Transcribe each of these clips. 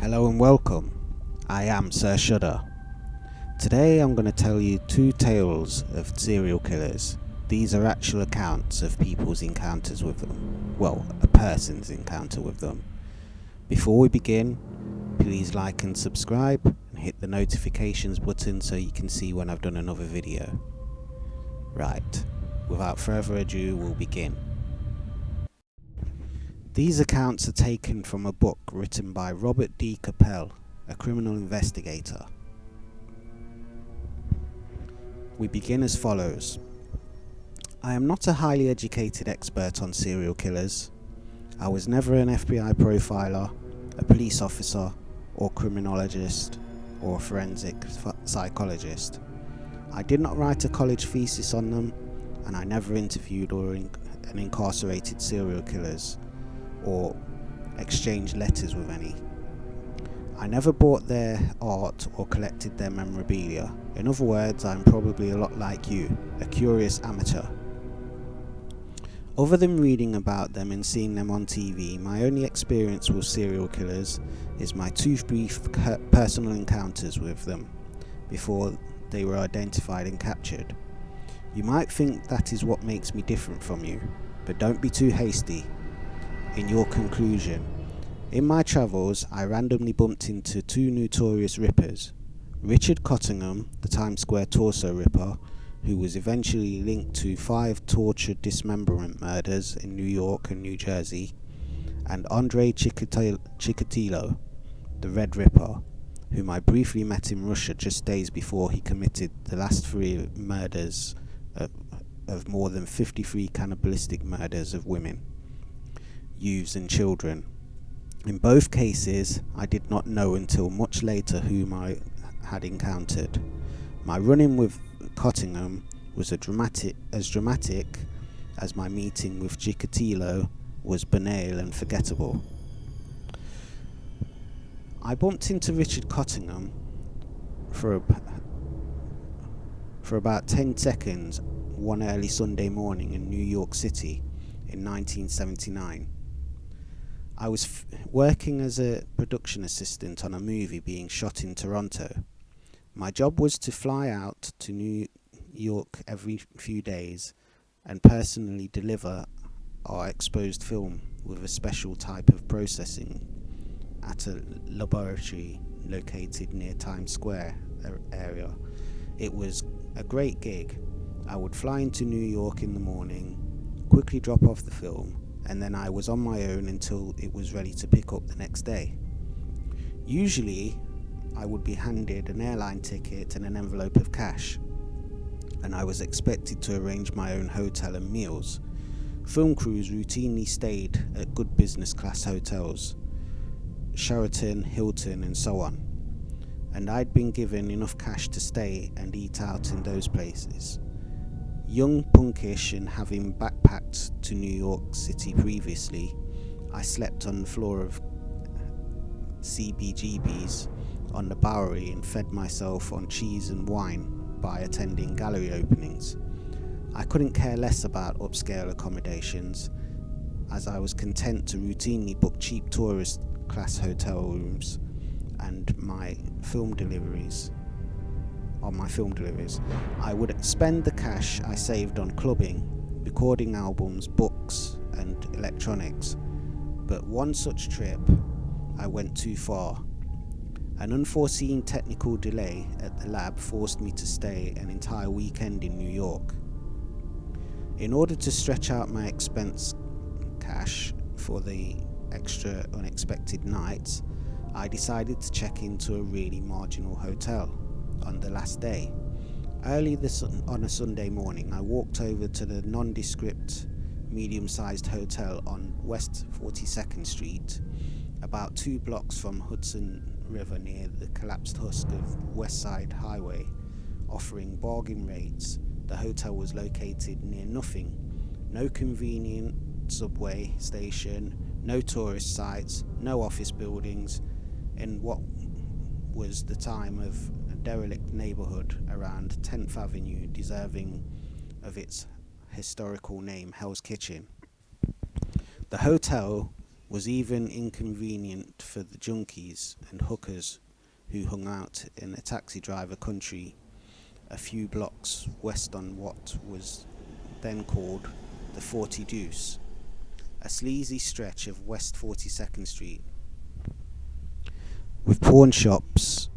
Hello and welcome. I am Sir Shudder. Today I'm going to tell you two tales of serial killers. These are actual accounts of people's encounters with them. Well, a person's encounter with them. Before we begin, please like and subscribe and hit the notifications button so you can see when I've done another video. Right, without further ado, we'll begin. These accounts are taken from a book written by Robert D. Capel, a criminal investigator. We begin as follows. I am not a highly educated expert on serial killers. I was never an FBI profiler, a police officer, or criminologist, or a forensic psychologist. I did not write a college thesis on them, and I never interviewed and incarcerated serial killers, or exchanged letters with any. I never bought their art or collected their memorabilia. In other words, I'm probably a lot like you, a curious amateur. Other than reading about them and seeing them on TV, my only experience with serial killers is my two brief personal encounters with them before they were identified and captured. You might think that is what makes me different from you, but don't be too hasty in your conclusion. In my travels, I randomly bumped into two notorious rippers. Richard Cottingham, the Times Square torso ripper, who was eventually linked to 5 tortured dismemberment murders in New York and New Jersey, and Andrei Chikatilo, the Red Ripper, whom I briefly met in Russia just days before he committed the last 3 murders of more than 53 cannibalistic murders of women, youths and children. In both cases, I did not know until much later whom I had encountered. My run-in with Cottingham was as dramatic as my meeting with Chikatilo was banal and forgettable. I bumped into Richard Cottingham for about 10 seconds one early Sunday morning in New York City in 1979. I was working as a production assistant on a movie being shot in Toronto. My job was to fly out to New York every few days and personally deliver our exposed film with a special type of processing at a laboratory located near Times Square area. It was a great gig. I would fly into New York in the morning, quickly drop off the film, and then I was on my own until it was ready to pick up the next day. Usually, I would be handed an airline ticket and an envelope of cash, and I was expected to arrange my own hotel and meals. Film crews routinely stayed at good business class hotels, Sheraton, Hilton, and so on, and I'd been given enough cash to stay and eat out in those places. Young, punkish, and having backpacked to New York City previously, I slept on the floor of CBGB's on the Bowery and fed myself on cheese and wine by attending gallery openings. I couldn't care less about upscale accommodations, as I was content to routinely book cheap tourist class hotel rooms and my film deliveries. I would spend the cash I saved on clubbing, recording albums, books, and electronics. But one such trip, I went too far. An unforeseen technical delay at the lab forced me to stay an entire weekend in New York. In order to stretch out my expense cash for the extra unexpected nights, I decided to check into a really marginal hotel on the last day. Early on a Sunday morning, I walked over to the nondescript, medium-sized hotel on West 42nd Street, about 2 blocks from Hudson River near the collapsed husk of West Side Highway, offering bargain rates. The hotel was located near nothing, no convenient subway station, no tourist sites, no office buildings, in what was the time of a derelict neighborhood around 10th Avenue, deserving of its historical name, Hell's Kitchen. The hotel was even inconvenient for the junkies and hookers who hung out in a taxi driver country a few blocks west on what was then called the 40 Deuce, a sleazy stretch of West 42nd Street, with pawn shops,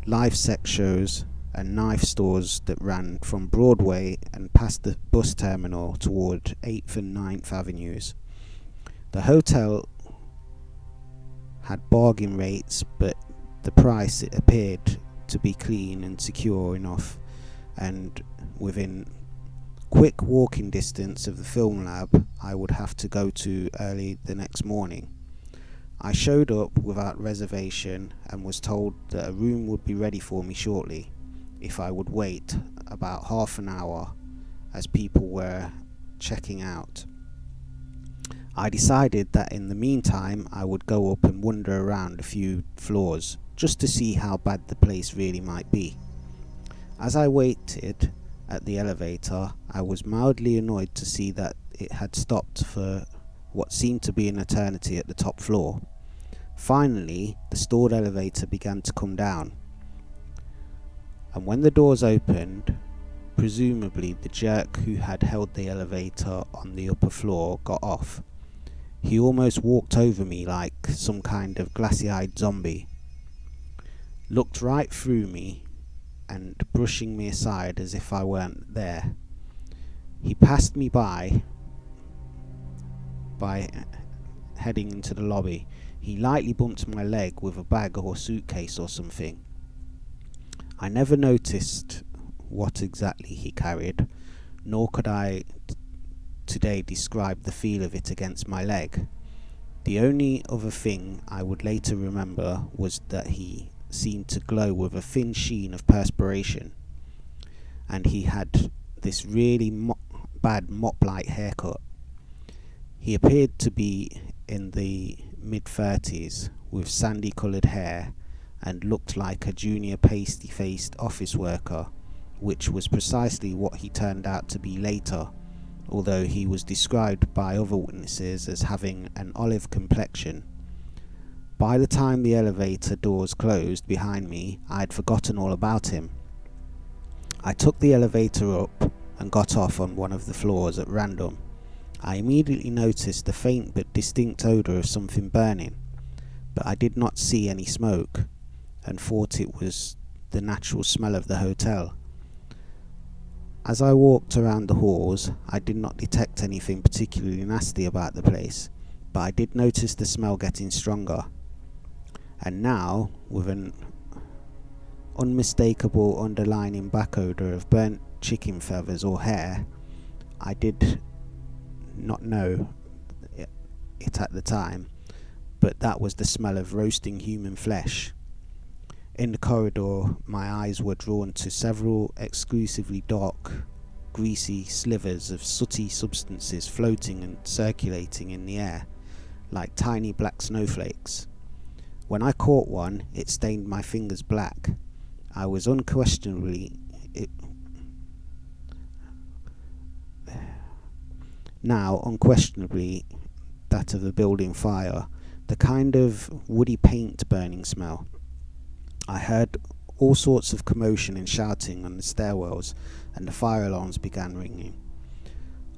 live sex shows, and knife stores that ran from Broadway and past the bus terminal toward 8th and 9th Avenues. The hotel had bargain rates, but the price it appeared to be clean and secure enough, and within quick walking distance of the film lab I would have to go to early the next morning. I showed up without reservation and was told that a room would be ready for me shortly if I would wait about half an hour as people were checking out. I decided that in the meantime I would go up and wander around a few floors just to see how bad the place really might be. As I waited at the elevator, I was mildly annoyed to see that it had stopped for what seemed to be an eternity at the top floor. Finally, the stored elevator began to come down, and when the doors opened, presumably the jerk who had held the elevator on the upper floor got off. He almost walked over me like some kind of glassy-eyed zombie, looked right through me and brushing me aside as if I weren't there. He passed me by heading into the lobby. He lightly bumped my leg with a bag or suitcase or something. I never noticed what exactly he carried, nor could I today describe the feel of it against my leg. The only other thing I would later remember was that he seemed to glow with a thin sheen of perspiration, and he had this really bad mop-like haircut. He appeared to be in the mid-30s with sandy coloured hair and looked like a junior pasty-faced office worker, which was precisely what he turned out to be later, although he was described by other witnesses as having an olive complexion. By the time the elevator doors closed behind me, I had forgotten all about him. I took the elevator up and got off on one of the floors at random. I immediately noticed the faint but distinct odour of something burning, but I did not see any smoke, and thought it was the natural smell of the hotel. As I walked around the halls, I did not detect anything particularly nasty about the place, but I did notice the smell getting stronger. And now, with an unmistakable underlining back odour of burnt chicken feathers or hair, I did not know it at the time, but that was the smell of roasting human flesh. In the corridor, my eyes were drawn to several exclusively dark, greasy slivers of sooty substances floating and circulating in the air, like tiny black snowflakes. When I caught one, it stained my fingers black. I was unquestionably that of a building fire, the kind of woody paint burning smell. I heard all sorts of commotion and shouting on the stairwells, and the fire alarms began ringing.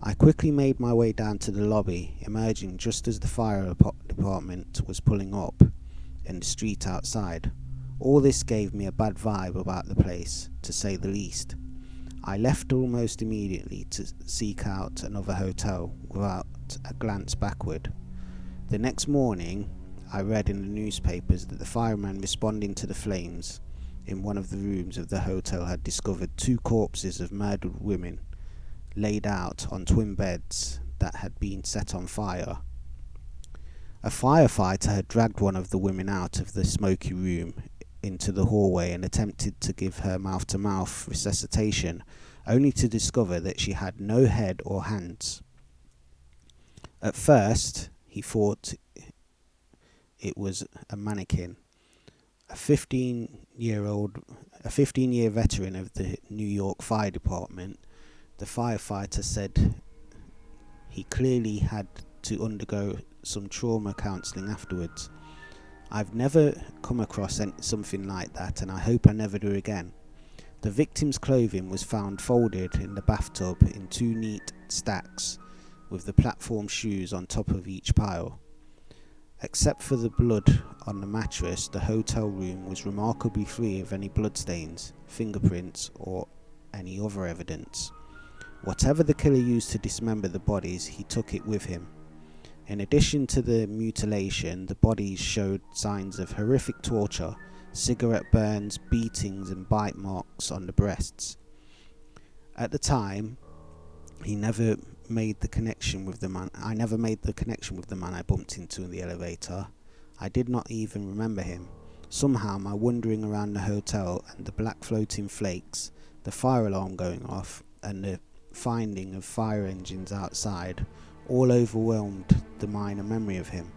I quickly made my way down to the lobby, emerging just as the fire department was pulling up in the street outside. All this gave me a bad vibe about the place, to say the least. I left almost immediately to seek out another hotel without a glance backward. The next morning, I read in the newspapers that the firemen responding to the flames in one of the rooms of the hotel had discovered 2 corpses of murdered women laid out on twin beds that had been set on fire. A firefighter had dragged one of the women out of the smoky room into the hallway and attempted to give her mouth-to-mouth resuscitation, only to discover that she had no head or hands. At first, he thought it was a mannequin. A 15-year veteran of the New York Fire Department, the firefighter said he clearly had to undergo some trauma counselling afterwards. I've never come across something like that, and I hope I never do again. The victim's clothing was found folded in the bathtub in 2 neat stacks, with the platform shoes on top of each pile. Except for the blood on the mattress, the hotel room was remarkably free of any bloodstains, fingerprints, or any other evidence. Whatever the killer used to dismember the bodies, he took it with him. In addition to the mutilation, the bodies showed signs of horrific torture, cigarette burns, beatings, and bite marks on the breasts. At the time, I never made the connection with the man I bumped into in the elevator. I did not even remember him. Somehow, my wandering around the hotel and the black floating flakes, the fire alarm going off, and the finding of fire engines outside all overwhelmed the minor memory of him.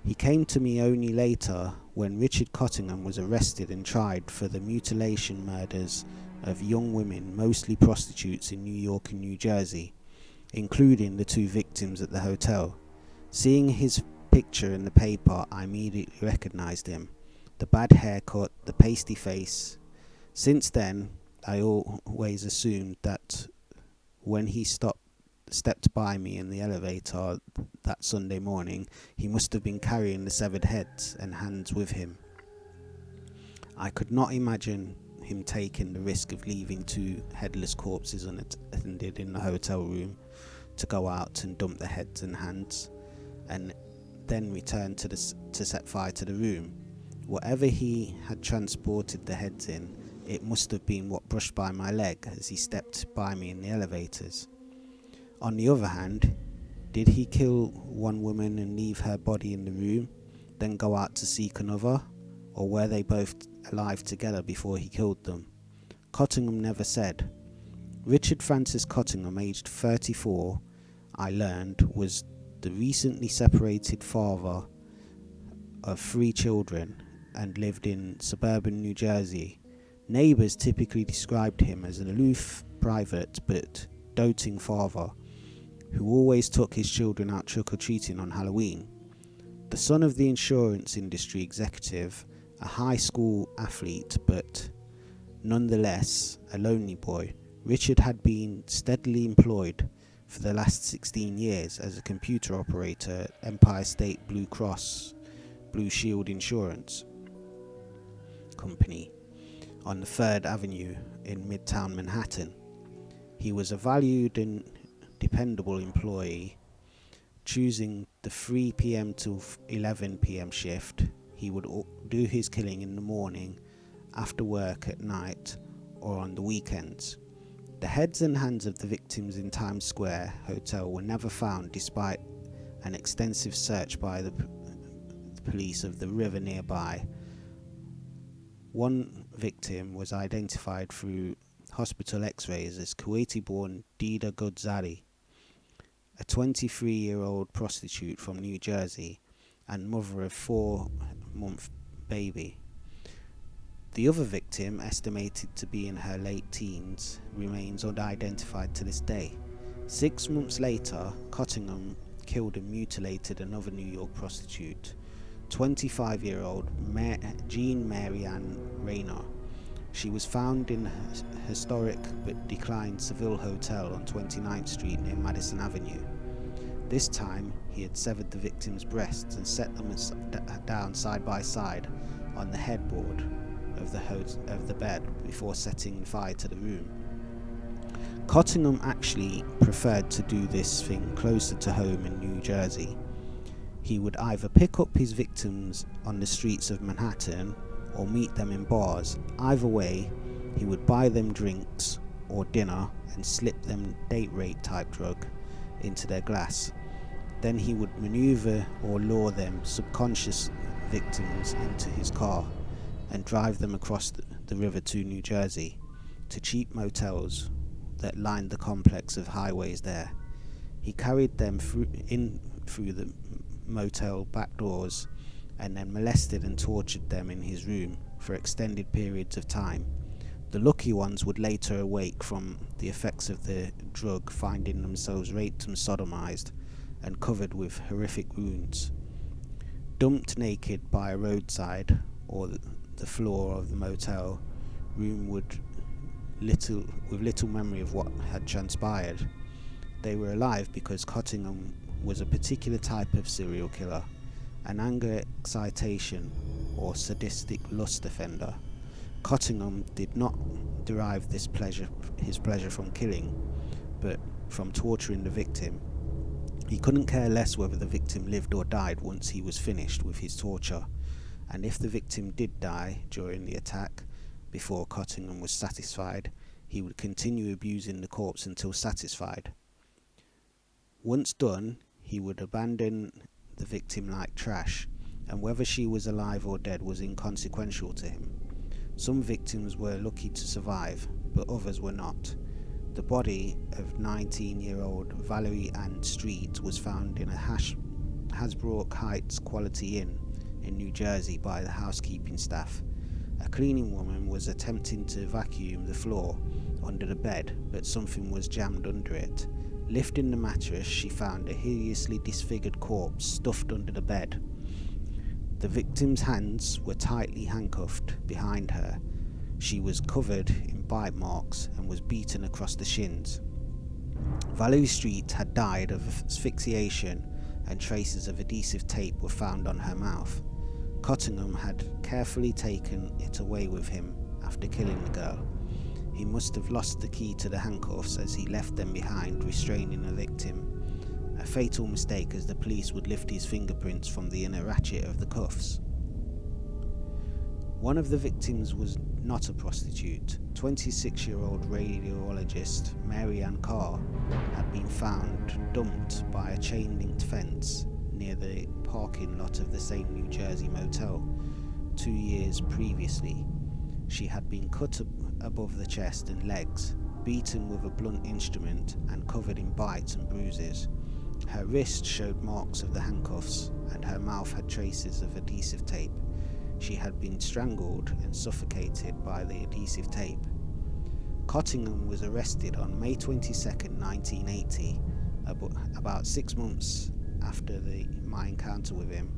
He came to me only later, when Richard Cottingham was arrested and tried for the mutilation murders of young women, mostly prostitutes, in New York and New Jersey, including the 2 victims at the hotel. Seeing his picture in the paper, I immediately recognized him. The bad haircut, the pasty face. Since then, I always assumed that when he stepped by me in the elevator that Sunday morning, he must have been carrying the severed heads and hands with him. I could not imagine him taking the risk of leaving 2 headless corpses unattended in the hotel room to go out and dump the heads and hands, and then return to set fire to the room. Whatever he had transported the heads in, it must have been what brushed by my leg as he stepped by me in the elevators. On the other hand, did he kill one woman and leave her body in the room, then go out to seek another, or were they both alive together before he killed them? Cottingham never said. Richard Francis Cottingham, aged 34, I learned, was the recently separated father of 3 children and lived in suburban New Jersey. Neighbours typically described him as an aloof, private, but doting father who always took his children out trick-or-treating on Halloween. The son of the insurance industry executive, a high school athlete, but nonetheless a lonely boy, Richard had been steadily employed for the last 16 years as a computer operator at Empire State Blue Cross Blue Shield Insurance Company on the 3rd Avenue in Midtown Manhattan. He was a valued and dependable employee. Choosing the 3 p.m. to 11 p.m. shift, he would do his killing in the morning, after work at night, or on the weekends. The heads and hands of the victims in Times Square Hotel were never found, despite an extensive search by the police of the river nearby. One victim was identified through hospital x-rays as Kuwaiti-born Dida Godzali, a 23-year-old prostitute from New Jersey and mother of 4-month baby. The other victim, estimated to be in her late teens, remains unidentified to this day. 6 months later, Cottingham killed and mutilated another New York prostitute, 25-year-old Jean Marianne Rayner. She was found in a historic but declined Seville hotel on 29th Street near Madison Avenue. This time, he had severed the victim's breasts and set them down side by side on the headboard of the bed before setting fire to the room. Cottingham actually preferred to do this thing closer to home in New Jersey. He would either pick up his victims on the streets of Manhattan or meet them in bars. Either way, he would buy them drinks or dinner and slip them date rape type drug into their glass. Then he would maneuver or lure them subconscious victims into his car and drive them across the river to New Jersey, to cheap motels that lined the complex of highways there. He carried them through the motel back doors and then molested and tortured them in his room for extended periods of time. The lucky ones would later awake from the effects of the drug, finding themselves raped and sodomized and covered with horrific wounds. Dumped naked by a roadside or the floor of the motel room with little memory of what had transpired. They were alive because Cottingham was a particular type of serial killer, an anger excitation or sadistic lust offender. Cottingham did not derive his pleasure from killing, but from torturing the victim. He couldn't care less whether the victim lived or died once he was finished with his torture, and if the victim did die during the attack, before Cottingham was satisfied, he would continue abusing the corpse until satisfied. Once done, he would abandon the victim like trash, and whether she was alive or dead was inconsequential to him. Some victims were lucky to survive, but others were not. The body of 19-year-old Valerie Ann Street was found in a Hasbrook Heights Quality Inn in New Jersey by the housekeeping staff. A cleaning woman was attempting to vacuum the floor under the bed, but something was jammed under it. Lifting the mattress, she found a hideously disfigured corpse stuffed under the bed. The victim's hands were tightly handcuffed behind her. She was covered in bite marks and was beaten across the shins. Valerie Street had died of asphyxiation, and traces of adhesive tape were found on her mouth. Cottingham had carefully taken it away with him after killing the girl. He must have lost the key to the handcuffs as he left them behind, restraining the victim. A fatal mistake, as the police would lift his fingerprints from the inner ratchet of the cuffs. One of the victims was not a prostitute. 26-year-old radiologist Mary Ann Carr had been found dumped by a chain-linked fence near the parking lot of the same New Jersey motel 2 years previously. She had been cut above the chest and legs, beaten with a blunt instrument, and covered in bites and bruises. Her wrist showed marks of the handcuffs, and her mouth had traces of adhesive tape. She had been strangled and suffocated by the adhesive tape. Cottingham was arrested on May 22, 1980, about 6 months after my encounter with him.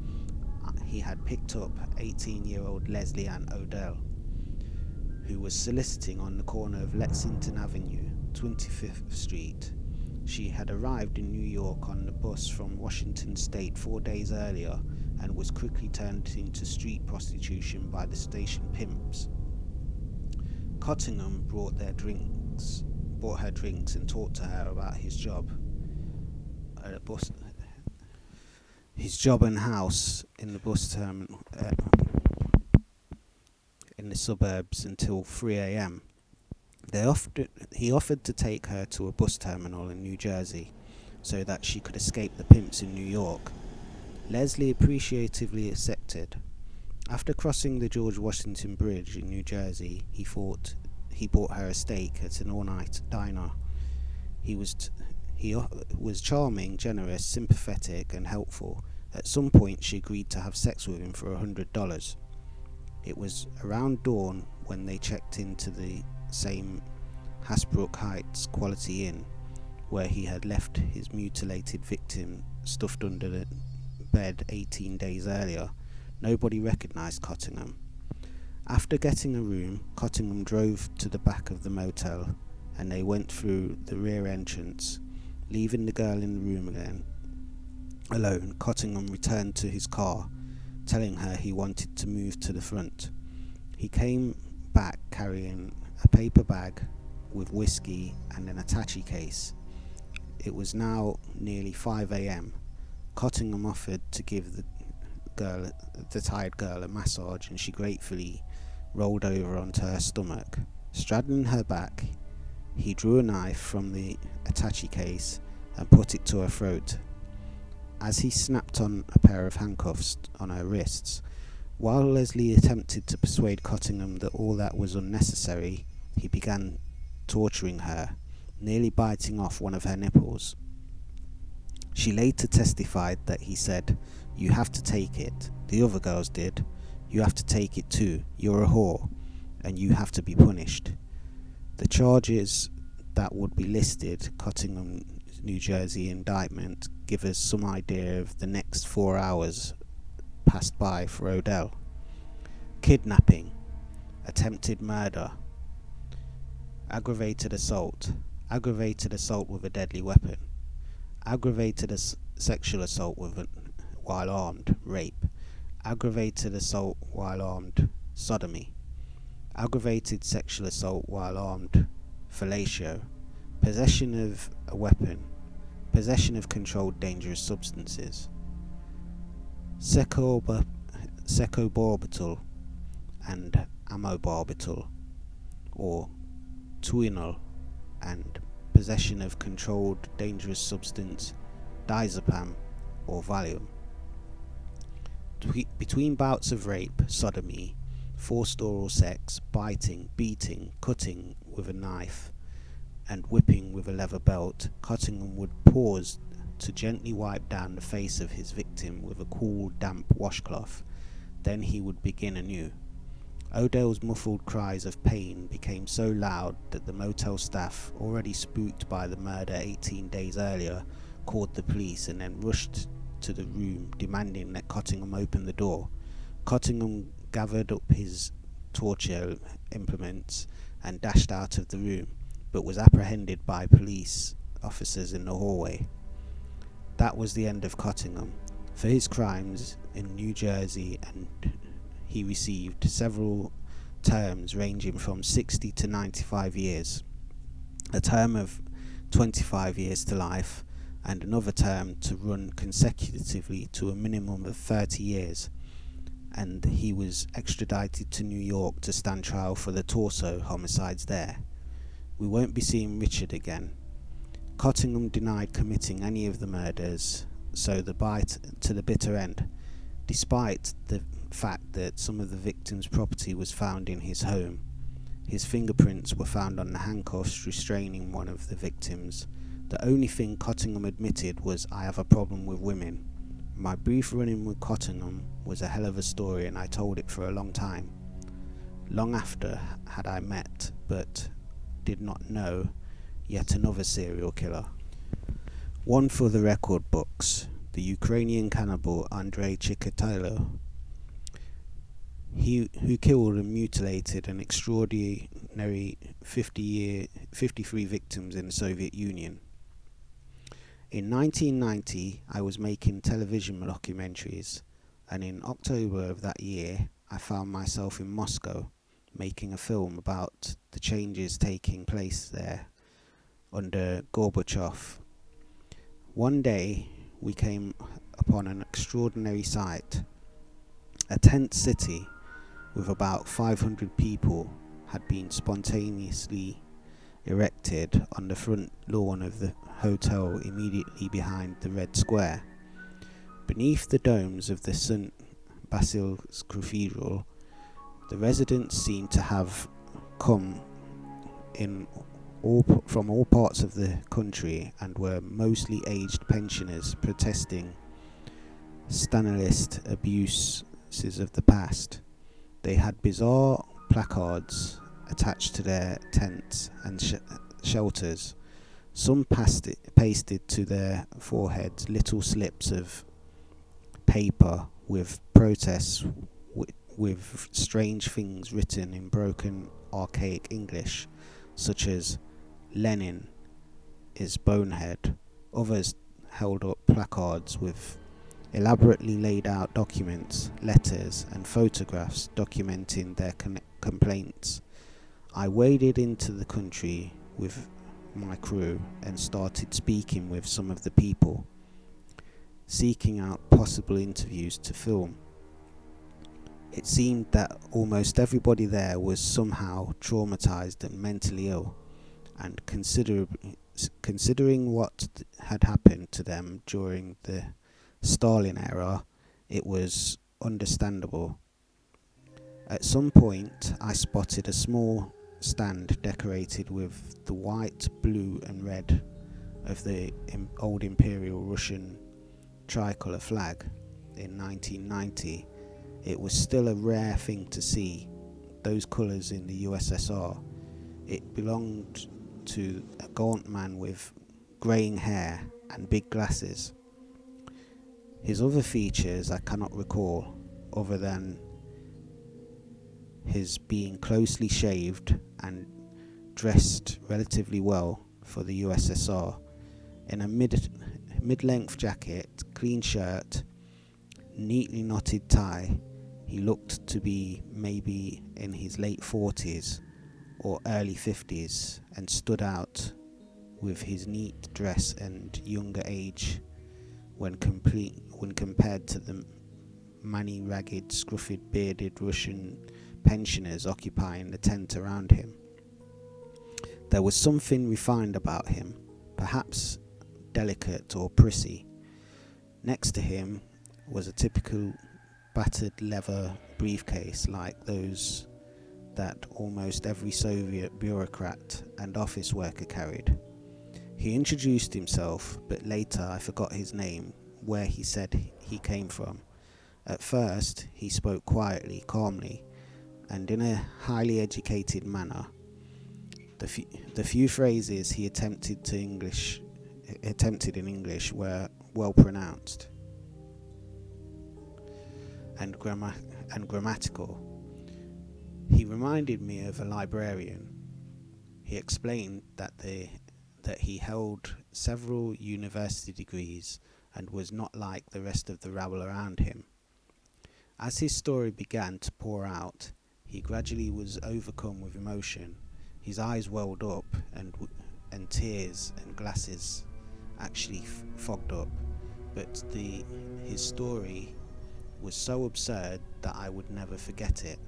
He had picked up 18-year-old Leslie Ann Odell, who was soliciting on the corner of Lexington Avenue, 25th Street. She had arrived in New York on the bus from Washington State 4 days earlier and was quickly turned into street prostitution by the station pimps. Cottingham bought her drinks and talked to her about his job at a bus, his job and house in the bus terminal in the suburbs until 3 a.m. He offered to take her to a bus terminal in New Jersey so that she could escape the pimps in New York. Leslie appreciatively accepted. After crossing the George Washington Bridge in New Jersey, he bought her a steak at an all-night diner. He was charming, generous, sympathetic, and helpful. At some point, she agreed to have sex with him for $100. It was around dawn when they checked into the same Hasbrook Heights Quality Inn, where he had left his mutilated victim stuffed under the bed 18 days earlier. Nobody recognized Cottingham. After getting a room, Cottingham drove to the back of the motel, and they went through the rear entrance, leaving the girl in the room again. Alone, Cottingham returned to his car, telling her he wanted to move to the front. He came back carrying a paper bag with whiskey and an attaché case. It was now nearly 5 a.m. Cottingham offered to give the tired girl a massage, and she gratefully rolled over onto her stomach. Straddling her back, he drew a knife from the attaché case and put it to her throat. As he snapped on a pair of handcuffs on her wrists, while Leslie attempted to persuade Cottingham that all that was unnecessary, he began torturing her, nearly biting off one of her nipples. She later testified that he said, "You have to take it. The other girls did. You have to take it too. You're a whore, and you have to be punished." The charges that would be listed, Cottingham New Jersey indictment give us some idea of the next 4 hours passed by for Odell. Kidnapping, attempted murder, aggravated assault with a deadly weapon, aggravated sexual assault while armed, rape, aggravated assault while armed, sodomy, aggravated sexual assault while armed, fellatio, possession of a weapon, possession of controlled dangerous substances, secobarbital and amobarbital, or tuinal, and possession of controlled dangerous substance, diazepam or Valium. Between bouts of rape, sodomy, forced oral sex, biting, beating, cutting with a knife, and whipping with a leather belt, Cottingham would pause to gently wipe down the face of his victim with a cool, damp washcloth. Then he would begin anew. Odell's muffled cries of pain became so loud that the motel staff, already spooked by the murder 18 days earlier, called the police and then rushed to the room demanding that Cottingham open the door. Cottingham gathered up his torture implements and dashed out of the room, but was apprehended by police officers in the hallway. That was the end of Cottingham. For his crimes in New Jersey, and he received several terms ranging from 60 to 95 years, a term of 25 years to life, and another term to run consecutively to a minimum of 30 years. And he was extradited to New York to stand trial for the Torso homicides there. We won't be seeing Richard again. Cottingham denied committing any of the murders, so the bite to the bitter end, despite the fact that some of the victim's property was found in his home. His fingerprints were found on the handcuffs restraining one of the victims. The only thing Cottingham admitted was, "I have a problem with women." My brief run-in with Cottingham was a hell of a story, and I told it for a long time. Long after had I met, but did not know, yet another serial killer. One for the record books, the Ukrainian cannibal Andrei Chikatilo, who killed and mutilated an extraordinary 53 victims in the Soviet Union. In 1990, I was making television documentaries, and in October of that year, I found myself in Moscow making a film about the changes taking place there under Gorbachev. One day, we came upon an extraordinary sight. A tent city with about 500 people had been spontaneously erected on the front lawn of the hotel immediately behind the Red Square. Beneath the domes of the St. Basil's Cathedral, the residents seemed to have come from all parts of the country and were mostly aged pensioners protesting Stalinist abuses of the past. They had bizarre placards attached to their tents and shelters. Some pasted to their foreheads little slips of paper with protests with strange things written in broken archaic English, such as "Lenin is bonehead." Others held up placards with elaborately laid out documents, letters and photographs documenting their complaints. I waded into the country with my crew and started speaking with some of the people, seeking out possible interviews to film. It seemed that almost everybody there was somehow traumatized and mentally ill, and considering what had happened to them during the Stalin era, it was understandable. At some point, I spotted a small stand decorated with the white, blue and red of the old Imperial Russian tricolour flag. In 1990, it was still a rare thing to see those colours in the USSR. It belonged to a gaunt man with greying hair, and big glasses. His other features I cannot recall, other than his being closely shaved and dressed relatively well for the USSR, in a mid-length jacket, clean shirt, neatly knotted tie. He looked to be maybe in his late 40s or early 50s, and stood out with his neat dress and younger age when compared to the many ragged, scruffy, bearded Russian pensioners occupying the tent around him. There was something refined about him, perhaps delicate or prissy. Next to him was a typical battered leather briefcase like those that almost every Soviet bureaucrat and office worker carried. He introduced himself, but later I forgot his name, where he said he came from. At first, he spoke quietly, calmly, and in a highly educated manner. The few phrases he attempted in English were well pronounced and grammatical. He reminded me of a librarian. He explained that he held several university degrees and was not like the rest of the rabble around him. As his story began to pour out, he gradually was overcome with emotion. His eyes welled up, and tears and glasses actually fogged up. But his story was so absurd that I would never forget it.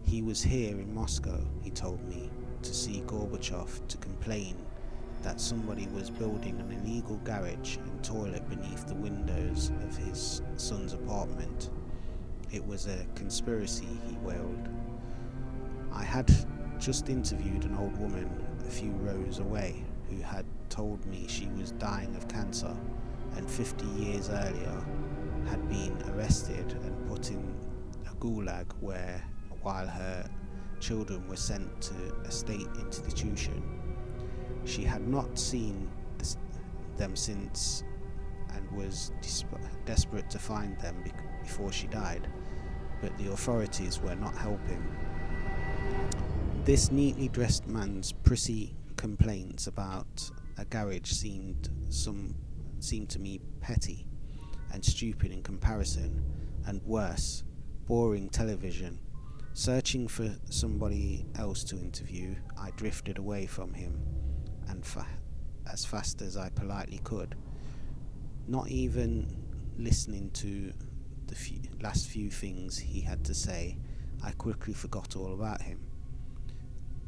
He was here in Moscow, he told me, to see Gorbachev, to complain that somebody was building an illegal garage and toilet beneath the windows of his son's apartment. It was a conspiracy, he wailed. I had just interviewed an old woman a few rows away who had told me she was dying of cancer and 50 years earlier had been arrested and put in a gulag while her children were sent to a state institution. She had not seen them since and was desperate to find them before she died, but the authorities were not helping. This neatly dressed man's prissy complaints about a garage seemed to me petty and stupid in comparison, and worse, boring television. Searching for somebody else to interview, I drifted away from him, and as fast as I politely could. Not even listening to the last few things he had to say, I quickly forgot all about him.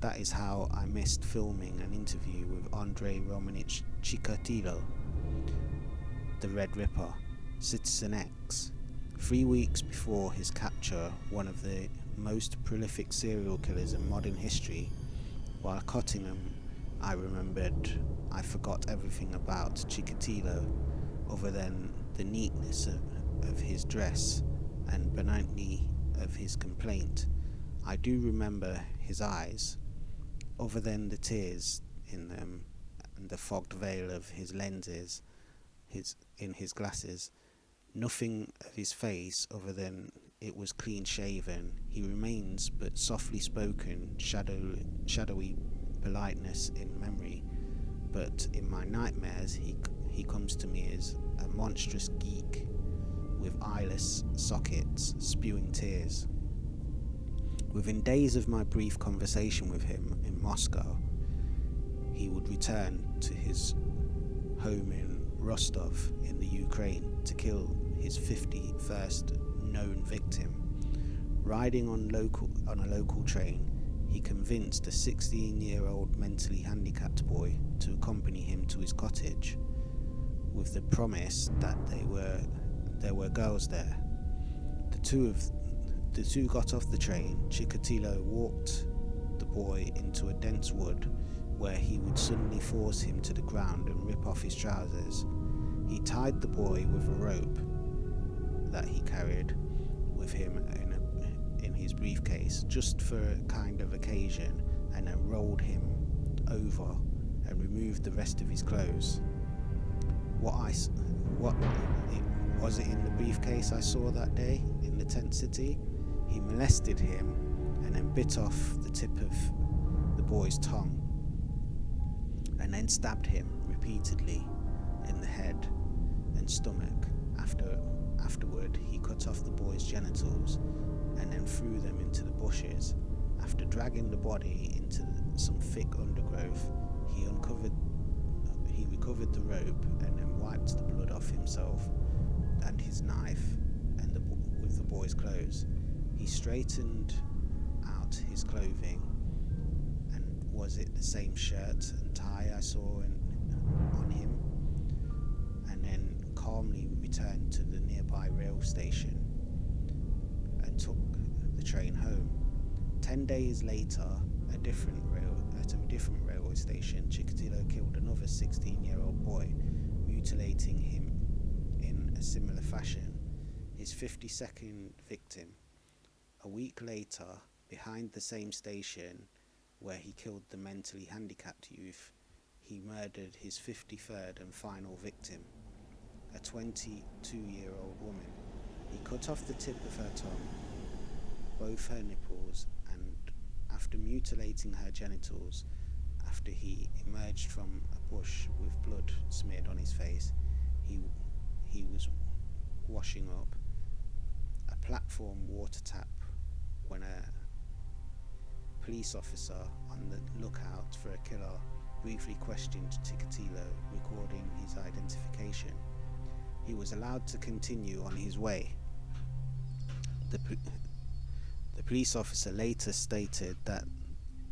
That is how I missed filming an interview with Andrei Romanich Chikatilo, the Red Ripper, Citizen X. 3 weeks before his capture, one of the most prolific serial killers in modern history, while cutting him, I forgot everything about Chikatilo other than the neatness of his dress and benignity of his complaint. I do remember his eyes, other than the tears in them and the fogged veil of his lenses in his glasses. Nothing of his face other than it was clean shaven. He remains but softly spoken, shadowy politeness in memory, but in my nightmares he comes to me as a monstrous geek with eyeless sockets spewing tears. Within days of my brief conversation with him in Moscow, he would return to his home in Rostov in the Ukraine to kill his 51st known victim. Riding on a local train, he convinced a 16-year-old mentally handicapped boy to accompany him to his cottage, with the promise that there were girls there. The two got off the train. Chikatilo walked the boy into a dense wood where he would suddenly force him to the ground and rip off his trousers. He tied the boy with a rope that he carried with him in his briefcase just for a kind of occasion, and then rolled him over and removed the rest of his clothes. Was it in the briefcase I saw that day in the tent city? He molested him and then bit off the tip of the boy's tongue and then stabbed him repeatedly in the head and stomach. Afterward, he cut off the boy's genitals and then threw them into the bushes. After dragging the body into some thick undergrowth, he recovered the rope and then wiped the blood off himself and his knife and with the boy's clothes. He straightened out his clothing, and was it the same shirt and tie I saw on him? And then calmly returned to the nearby rail station and took the train home. 10 days later, at a different railway station, Chikatilo killed another 16-year-old boy, mutilating him in a similar fashion. His 52nd victim. A week later, behind the same station where he killed the mentally handicapped youth, he murdered his 53rd and final victim, a 22-year-old woman. He cut off the tip of her tongue, both her nipples, and after mutilating her genitals, after he emerged from a bush with blood smeared on his face, he was washing up a platform water tap when a police officer on the lookout for a killer briefly questioned Chikatilo, recording his identification. He was allowed to continue on his way. The police officer later stated that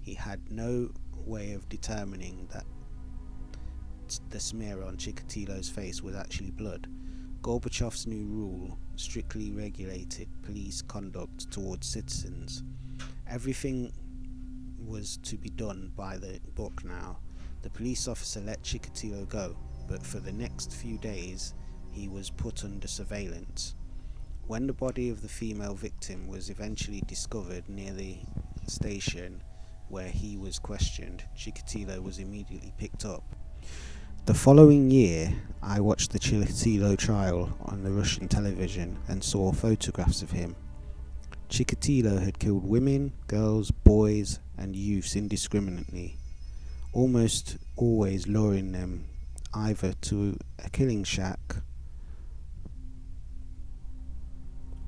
he had no way of determining that the smear on Chikatilo's face was actually blood. Gorbachev's new rule strictly regulated police conduct towards citizens. Everything was to be done by the book now. The police officer let Chikatilo go, but for the next few days he was put under surveillance. When the body of the female victim was eventually discovered near the station where he was questioned, Chikatilo was immediately picked up. The following year, I watched the Chikatilo trial on the Russian television and saw photographs of him. Chikatilo had killed women, girls, boys, and youths indiscriminately, almost always luring them either to a killing shack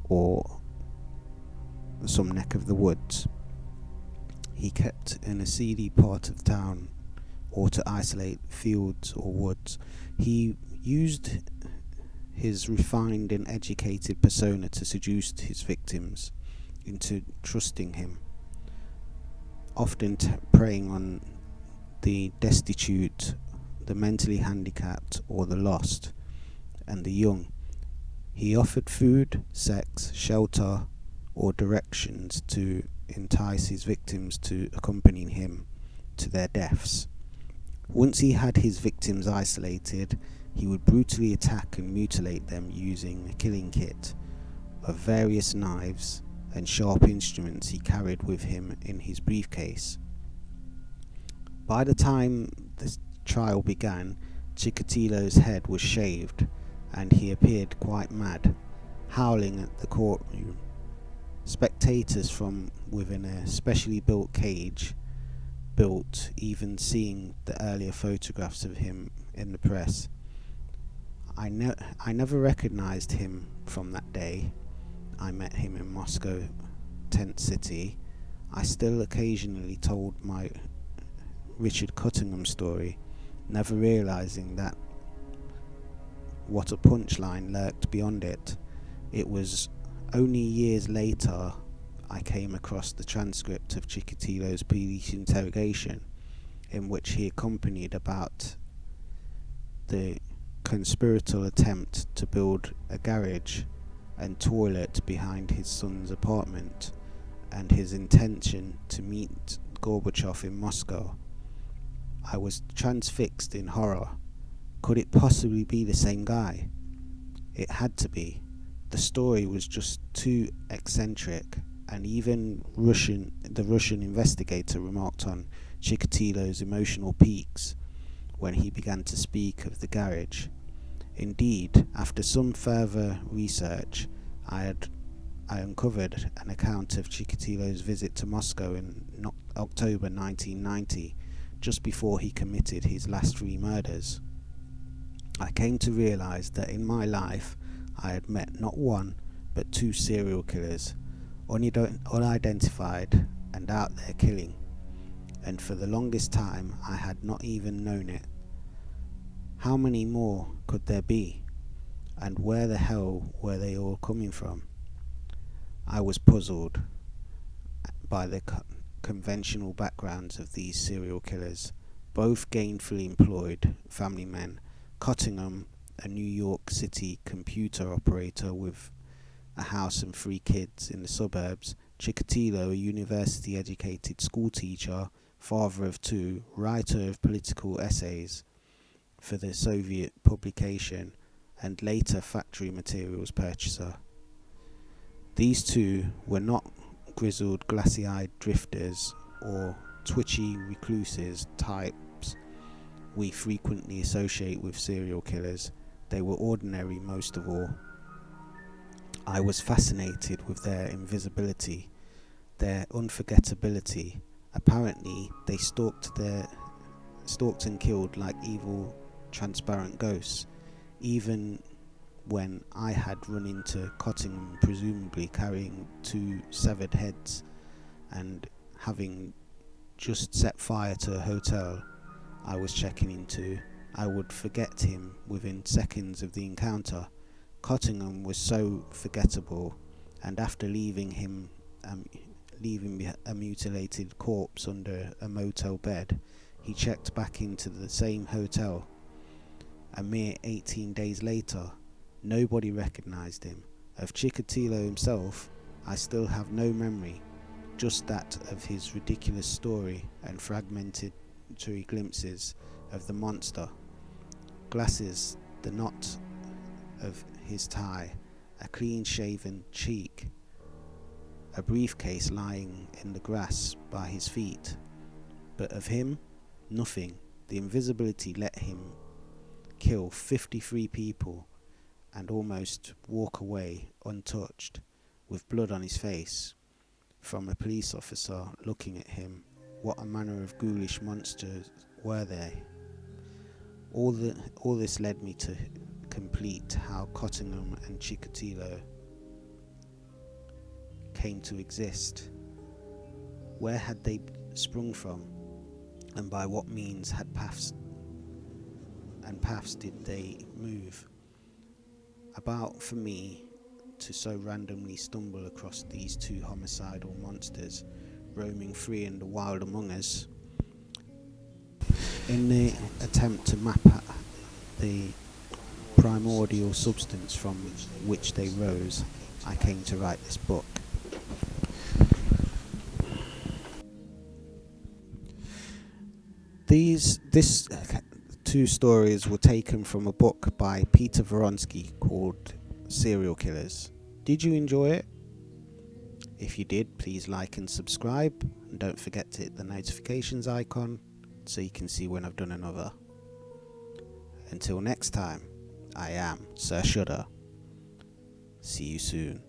or some neck of the woods he kept in a seedy part of town, or to isolate fields or woods. He used his refined and educated persona to seduce his victims into trusting him, often preying on the destitute, the mentally handicapped, or the lost, and the young. He offered food, sex, shelter, or directions to entice his victims to accompany him to their deaths. Once he had his victims isolated, he would brutally attack and mutilate them using a killing kit of various knives and sharp instruments he carried with him in his briefcase. By the time the trial began, Chikatilo's head was shaved, and he appeared quite mad, howling at the courtroom. Spectators from within a specially built cage even seeing the earlier photographs of him in the press. I never recognized him from that day. I met him in Moscow, tent city. I still occasionally told my Richard Cuttingham story, never realizing that what a punchline lurked beyond it. It was only years later I came across the transcript of Chikatilo's police interrogation, in which he accompanied about the conspiratorial attempt to build a garage and toilet behind his son's apartment, and his intention to meet Gorbachev in Moscow. I was transfixed in horror. Could it possibly be the same guy? It had to be. The story was just too eccentric, and even the Russian investigator remarked on Chikatilo's emotional peaks. when he began to speak of the garage. Indeed, after some further research, I uncovered an account of Chikatilo's visit to Moscow in October 1990, just before he committed his last 3 murders. I came to realize that in my life I had met not one, but 2 serial killers, unidentified and out there killing, and for the longest time I had not even known it. How many more could there be? And where the hell were they all coming from? I was puzzled by the conventional backgrounds of these serial killers, both gainfully employed family men. Cottingham, a New York City computer operator with a house and 3 kids in the suburbs. Chikatilo, a university-educated schoolteacher, father of 2, writer of political essays for the Soviet publication, and later factory materials purchaser. These 2 were not grizzled, glassy-eyed drifters or twitchy recluses types we frequently associate with serial killers. They were ordinary most of all. I was fascinated with their invisibility, their unforgettability. Apparently, they stalked and killed like evil, transparent ghosts, even when I had run into Cottingham, presumably carrying 2 severed heads, and having just set fire to a hotel I was checking into. I would forget him within seconds of the encounter. Cottingham was so forgettable, and after leaving a mutilated corpse under a motel bed, he checked back into the same hotel. A mere 18 days later, nobody recognized him. Of Chikatilo himself, I still have no memory, just that of his ridiculous story and fragmentary glimpses of the monster. Glasses, the knot of his tie, a clean-shaven cheek, a briefcase lying in the grass by his feet. But of him, nothing. The invisibility let him kill 53 people and almost walk away untouched, with blood on his face, from a police officer looking at him. What a manner of ghoulish monsters were they? All this led me to complete how Cottingham and Chikatilo came to exist. Where had they sprung from, and by what means had paths did they move? About for me to so randomly stumble across these 2 homicidal monsters roaming free in the wild among us. In the attempt to map out the primordial substance from which they rose, I came to write this book. These 2 stories were taken from a book by Peter Vronsky called Serial Killers. Did you enjoy it? If you did, please like and subscribe, and don't forget to hit the notifications icon so you can see when I've done another. Until next time, I am Sir Shudder. See you soon.